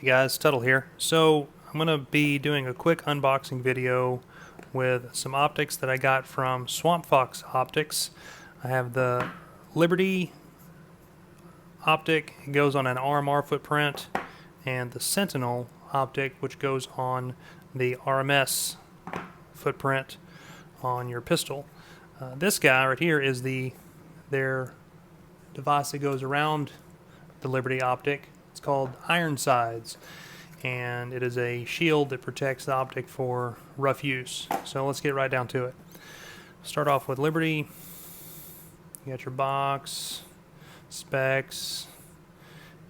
Hey guys, Tuttle here. So I'm going to be doing a quick unboxing video with some optics that I got from Swamp Fox Optics. I have the Liberty optic, it goes on an RMR footprint, and the Sentinel optic, which goes on the RMS footprint on your pistol. This guy right here is their device that goes around the Liberty optic. It's called Ironsides, and it is a shield that protects the optic for rough use. So let's get right down to it. Start off with Liberty. You got your box, specs,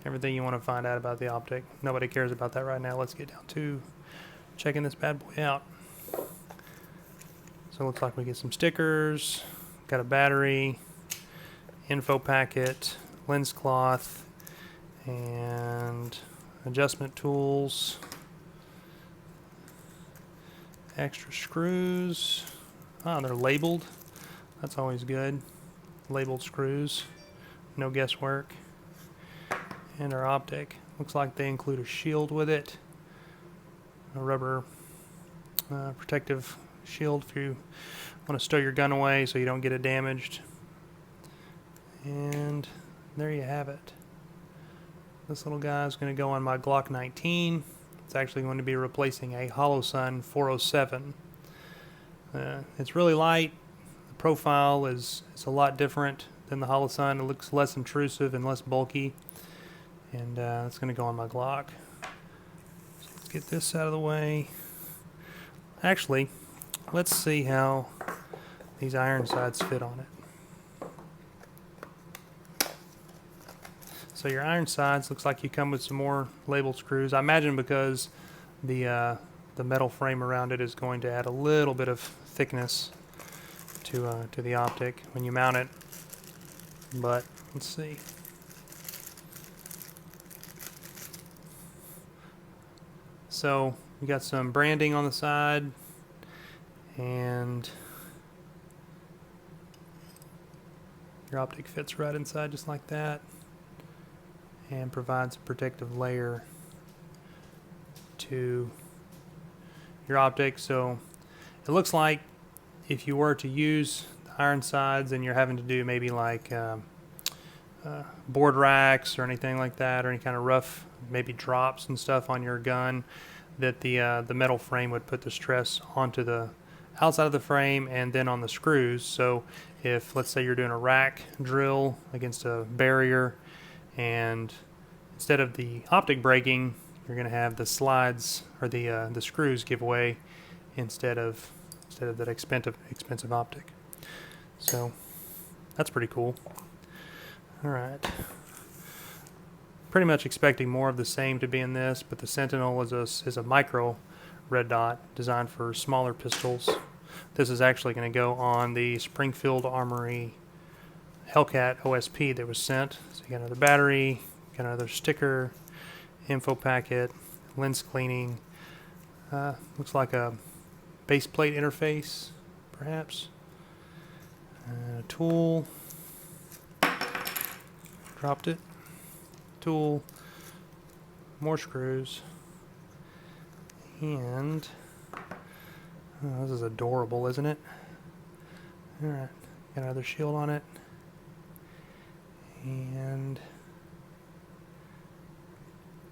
everything you want to find out about the optic. Nobody cares about that right now. Let's get down to checking this bad boy out. So it looks like we get some stickers, got a battery, info packet, lens cloth, and adjustment tools, extra screws. They're labeled. That's always good. Labeled screws, no guesswork. And our optic. Looks like they include a shield with it, a rubber protective shield if you want to stow your gun away so you don't get it damaged. And there you have it. This little guy is going to go on my Glock 19. It's actually going to be replacing a Holosun 407. It's really light. The profile is a lot different than the Holosun. It looks less intrusive and less bulky. And it's going to go on my Glock. So let's get this out of the way. Actually, let's see how these Ironsides fit on it. So your Ironsides looks like you come with some more labeled screws. I imagine because the metal frame around it is going to add a little bit of thickness to the optic when you mount it. But let's see. So we got some branding on the side, and your optic fits right inside just like that, and provides a protective layer to your optic. So it looks like if you were to use the Ironsides and you're having to do maybe like board racks or anything like that, or any kind of rough maybe drops and stuff on your gun, that the metal frame would put the stress onto the outside of the frame and then on the screws. So if, let's say, you're doing a rack drill against a barrier, and instead of the optic breaking, you're going to have the slides or the screws give way instead of that expensive optic. So that's pretty cool. All right. Pretty much expecting more of the same to be in this, but the Sentinel is a micro red dot designed for smaller pistols. This is actually going to go on the Springfield Armory Hellcat OSP that was sent. So you got another battery, got another sticker, info packet, lens cleaning. Looks like a base plate interface, perhaps. A tool. Dropped it. Tool. More screws. And this is adorable, isn't it? Alright, got another shield on it. And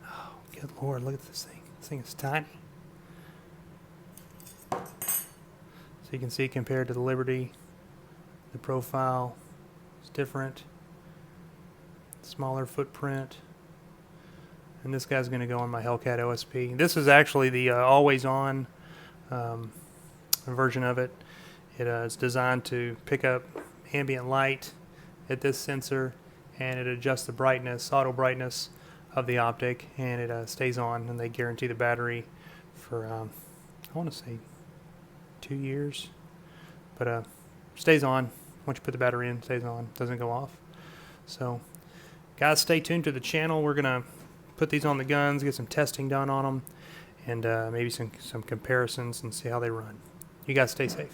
oh, good lord, look at this thing. This thing is tiny. So you can see, compared to the Liberty, the profile is different. Smaller footprint. And this guy's going to go on my Hellcat OSP. This is actually the always-on version of it. It is designed to pick up ambient light at this sensor, and it adjusts the brightness, auto brightness of the optic, and it stays on, and they guarantee the battery for I want to say 2 years, but stays on. Once you put the battery in, stays on, doesn't go off. So guys, stay tuned to the channel. We're gonna put these on the guns, get some testing done on them, and maybe some comparisons and see how they run. You guys stay safe.